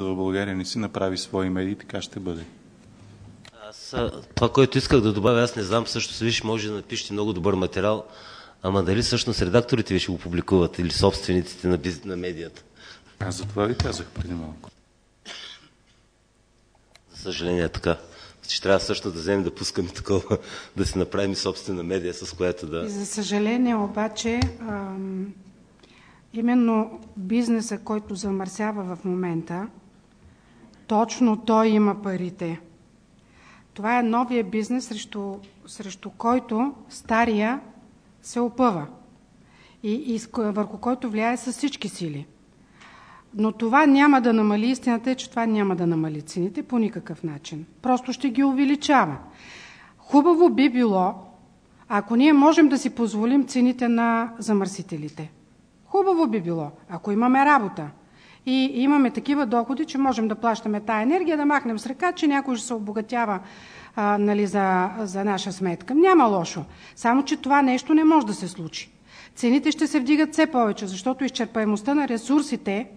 в България не си направи свои медии, така ще бъде. Това, което исках да добавя, аз не знам, всъщност, виж, може да напишете много добър материал, ама дали всъщност редакторите ви ще го публикуват или собствениците на медията? Аз за това ви казах преди малко. За съжаление е така. Че трябва също да вземем да пускаме такова, да си направим собствена медия, с която да... И за съжаление обаче, именно бизнеса, който замърсява в момента, точно той има парите. Това е новия бизнес, срещу който стария се опъва и върху който влияе с всички сили. Но това няма да намали, истината е, че това няма да намали цените по никакъв начин. Просто ще ги увеличава. Хубаво би било, ако ние можем да си позволим цените на замърсителите. Хубаво би било, ако имаме работа и имаме такива доходи, че можем да плащаме тая енергия, да махнем с ръка, че някой ще се обогатява за наша сметка. Няма лошо. Само че това нещо не може да се случи. Цените ще се вдигат все повече, защото изчерпаемостта на ресурсите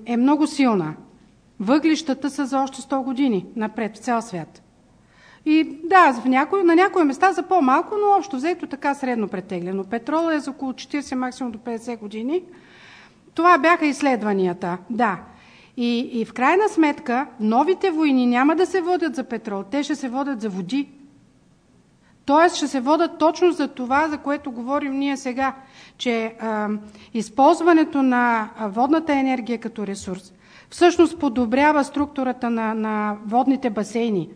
е много силна. Въглищата са за още 100 години напред в цял свят. И да, на някои места за по-малко, но общо взето така средно претеглено. Петрол е за около 40, максимум до 50 години. Това бяха изследванията. Да. И в крайна сметка новите войни няма да се водят за петрол, те ще се водят за води. Тоест ще се водят точно за това, за което говорим ние сега, че използването на водната енергия като ресурс всъщност подобрява структурата на водните басейни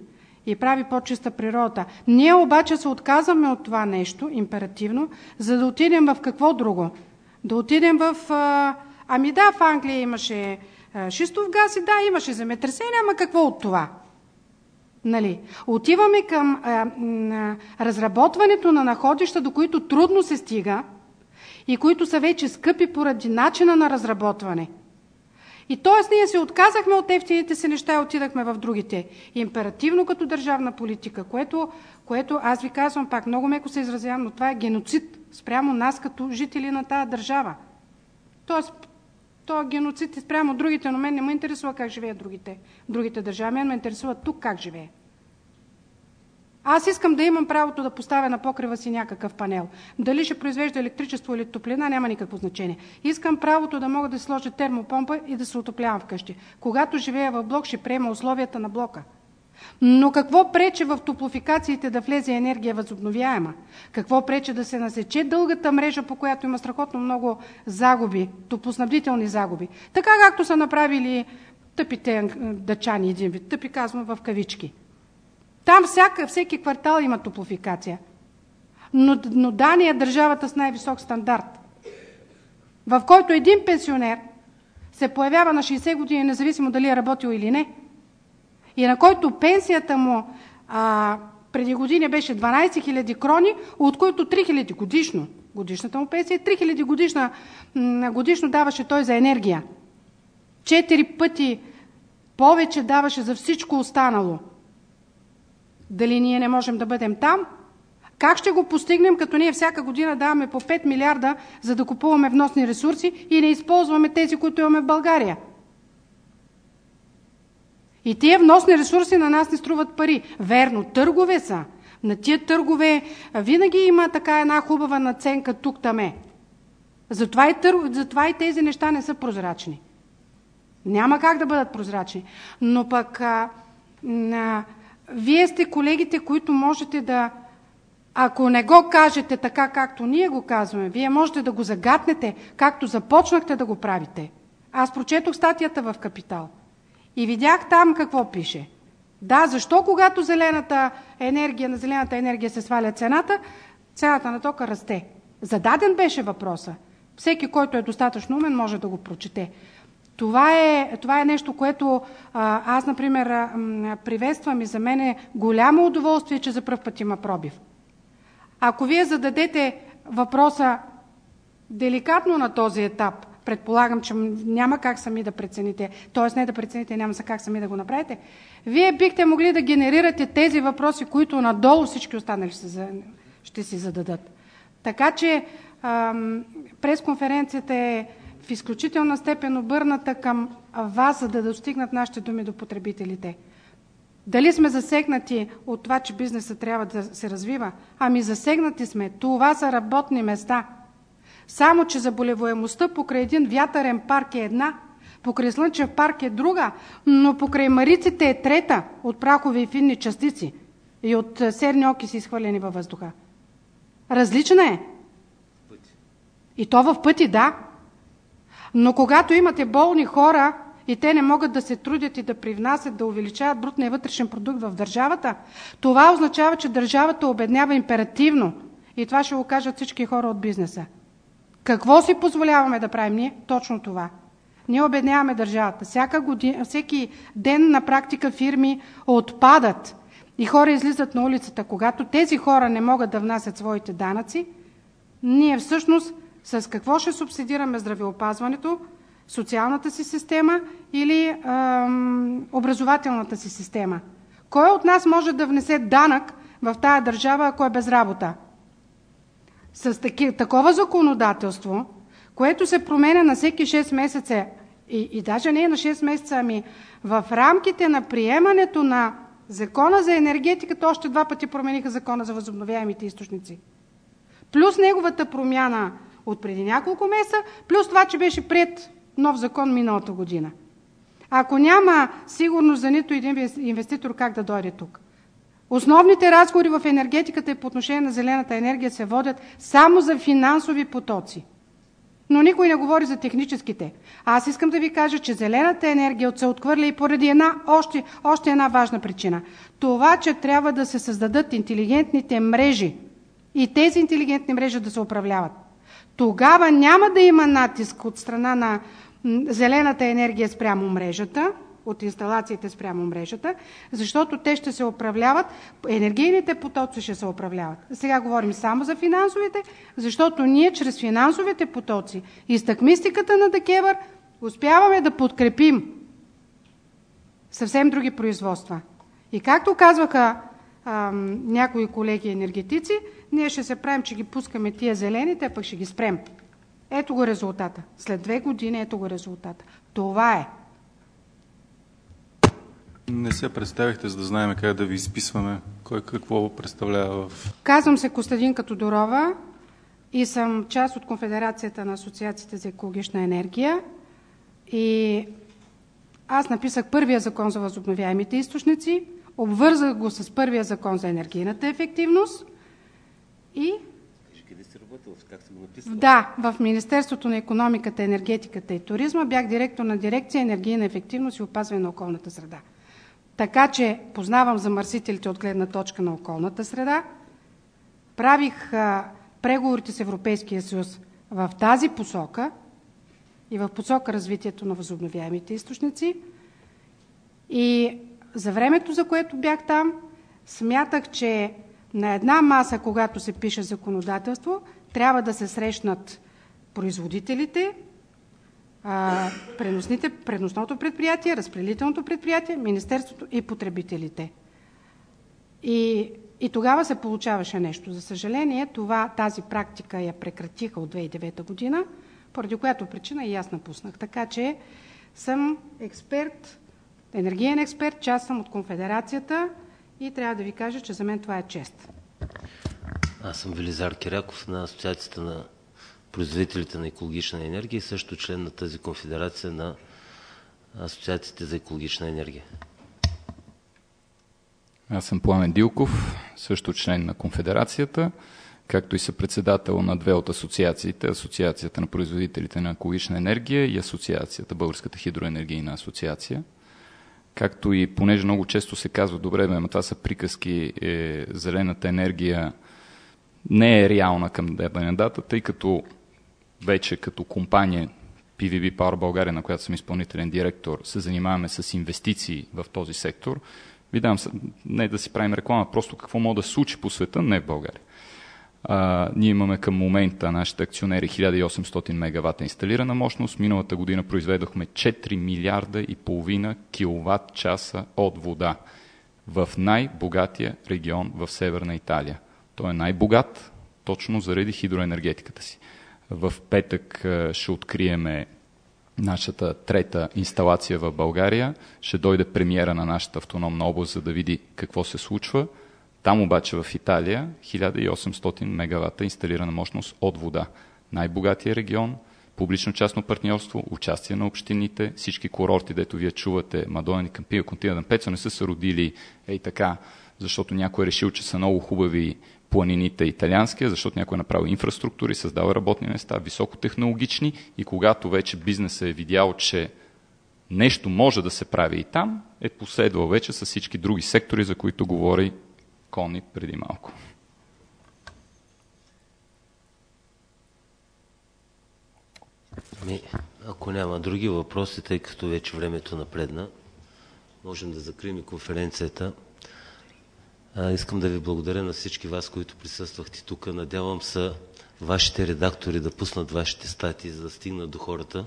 и прави по-чиста природата. Ние обаче се отказваме от това нещо, императивно, за да отидем в какво друго? Да отидем в... в Англия имаше шистов газ и да, имаше земетресение, ама какво от това? Нали? Отиваме към разработването на находища, до които трудно се стига и които са вече скъпи поради начина на разработване. И т.е. ние се отказахме от ефтините си неща и отидахме в другите. Императивно като държавна политика, което аз ви казвам пак, много меко се изразявам, но това е геноцид спрямо нас като жители на тази държава. Тоест, то геноцид е спрямо другите, но мен не ме интересува как живеят другите държави, мен ме интересува тук как живее. Аз искам да имам правото да поставя на покрива си някакъв панел. Дали ще произвежда електричество или топлина, няма никакво значение. Искам правото да мога да сложа термопомпа и да се отоплявам вкъщи. Когато живея в блок, ще приема условията на блока. Но какво пречи в топлофикациите да влезе енергия възобновяема? Какво пречи да се насече дългата мрежа, по която има страхотно много загуби, топлоснабдителни загуби? Така както са направили тъпите дъчани, един вид, тъпи казвам в кавички. Там всеки квартал има топлофикация. Но Дания е държавата с най-висок стандарт, в който един пенсионер се появява на 60 години, независимо дали е работил или не, и на който пенсията му преди години беше 12 000 крони, от които 3 000 годишно. Годишната му пенсия 3 000 годишно даваше той за енергия. 4 пъти повече даваше за всичко останало. Дали ние не можем да бъдем там? Как ще го постигнем, като ние всяка година даваме по 5 милиарда, за да купуваме вносни ресурси и не използваме тези, които имаме в България? И тия вносни ресурси на нас не струват пари. Верно, търгове са. На тия търгове винаги има така една хубава наценка тук-таме. Затова и тези неща не са прозрачни. Няма как да бъдат прозрачни. Но пък вие сте колегите, които можете да, ако не го кажете така, както ние го казваме, вие можете да го загатнете, както започнахте да го правите. Аз прочетох статията в Капитал и видях там какво пише. Да, защо когато на зелената енергия се сваля цената на тока расте? Зададен беше въпроса. Всеки, който е достатъчно умен, може да го прочете. Това е нещо, което аз, например, приветствам и за мен е голямо удоволствие, че за пръв път има пробив. Ако вие зададете въпроса деликатно на този етап, предполагам, че няма как сами да прецените, т.е. не да прецените, няма как сами да го направите, вие бихте могли да генерирате тези въпроси, които надолу всички останали ще си зададат. Така че пресконференцията е в изключителна степен обърната към вас, за да достигнат нашите думи до потребителите. Дали сме засегнати от това, че бизнесът трябва да се развива? Ами засегнати сме. Това са работни места. Само, че заболеваемостта покрай един вятърен парк е една, покрай слънчев парк е друга, но покрай мариците е трета от прахови и финни частици и от серни окиси, изхвърлени във въздуха. Различна е. И то в пъти, да. Но когато имате болни хора и те не могат да се трудят и да привнасят, да увеличават брутния вътрешен продукт в държавата, това означава, че държавата обеднява императивно. И това ще го кажат всички хора от бизнеса. Какво си позволяваме да правим ние? Точно това. Ние обедняваме държавата. Всеки ден на практика фирми отпадат и хора излизат на улицата. Когато тези хора не могат да внасят своите данъци, ние всъщност с какво ще субсидираме здравеопазването, социалната си система или образователната си система? Кой от нас може да внесе данък в тая държава, ако е без работа? С такова законодателство, което се променя на всеки 6 месеца, и даже не е на 6 месеца, ами в рамките на приемането на Закона за енергетиката още 2 пъти промениха Закона за възобновяемите източници. Плюс неговата промяна от преди няколко месеца, плюс това, че беше приет нов закон миналата година. Ако няма сигурност за нито един инвеститор как да дойде тук. Основните разговори в енергетиката и по отношение на зелената енергия се водят само за финансови потоци. Но никой не говори за техническите. Аз искам да ви кажа, че зелената енергия се отхвърля и поради още една важна причина. Това, че трябва да се създадат интелигентните мрежи и тези интелигентни мрежи да се управляват. Тогава няма да има натиск от страна на зелената енергия спрямо мрежата, от инсталациите спрямо мрежата, защото те ще се управляват, енергийните потоци ще се управляват. Сега говорим само за финансовите, защото ние чрез финансовите потоци и стъкмистиката на ДКЕВР успяваме да подкрепим съвсем други производства. И както казваха някои колеги енергетици, ние ще се правим, че ги пускаме тия зелените, а пък ще ги спрем. Ето го резултата. След 2 години ето го резултата. Това е. Не се представихте, за да знаем как да ви изписваме. Кой какво представлява в... Казвам се Костадинка Тодорова и съм част от Конфедерацията на асоциациите за екологична енергия. И аз написах първия закон за възобновяемите източници, обвързах го с първия закон за енергийната ефективност и... Къде сте работил? Как сте го написали? Да, в Министерството на икономиката, енергетиката и туризма бях директор на дирекция енергийна ефективност и опазване на околната среда. Така че познавам замърсителите от гледна точка на околната среда. Правих преговорите с Европейския съюз в тази посока и в посока развитието на възобновяемите източници. И за времето, за което бях там, смятах, че на една маса, когато се пише законодателство, трябва да се срещнат производителите, преносното предприятие, разпределителното предприятие, Министерството и потребителите. И тогава се получаваше нещо. За съжаление, тази практика я прекратиха от 2009 година, поради която причина и аз напуснах. Така че съм експерт, енергиен експерт, част съм от Конфедерацията и трябва да ви кажа, че за мен това е чест. Аз съм Велизар Киряков на Асоциацията на производителите на екологична енергия и също член на тази конфедерация на Асоциациите за екологична енергия. Аз съм Пламен Дилков, също член на конфедерацията, както и съпредседател на 2 от асоциациите, Асоциацията на производителите на екологична енергия и Асоциацията, Българската хидроенергийна асоциация. Както и, понеже много често се казва, добре, но това са приказки, зелената енергия не е реална към днешна дата, тъй като вече като компания PVB Power България, на която съм изпълнителен директор, се занимаваме с инвестиции в този сектор. Видам, не да си правим реклама, просто какво може да се случи по света, не в България. Ние имаме към момента нашите акционери 1800 мегавата инсталирана мощност. Миналата година произведохме 4 милиарда и половина киловатт часа от вода в най-богатия регион в Северна Италия. Той е най-богат точно заради хидроенергетиката си. В петък ще откриеме нашата трета инсталация в България. Ще дойде премиера на нашата автономна област, за да види какво се случва. Там обаче в Италия 1800 мегавата инсталирана мощност от вода. Най-богатия регион, публично-частно партньорство, участие на общините, всички курорти, дето вие чувате, Мадона, Кампио, Контина, Дампецо, не са се родили така, защото някой е решил, че са много хубави планините италианския, защото някой е направил инфраструктури, създава работни места, високотехнологични и когато вече бизнесът е видял, че нещо може да се прави и там, е последвал вече с всички други сектори, за които говори Кони преди малко. Ако няма други въпроси, тъй като вече времето напредна, можем да закрием и конференцията. Искам да ви благодаря на всички вас, които присъствахте тук. Надявам се вашите редактори да пуснат вашите статии, за да стигнат до хората.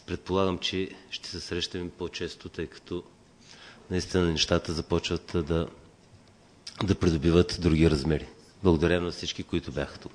Предполагам, че ще се срещаме по-често, тъй като наистина нещата започват да придобиват други размери. Благодаря на всички, които бяха тук.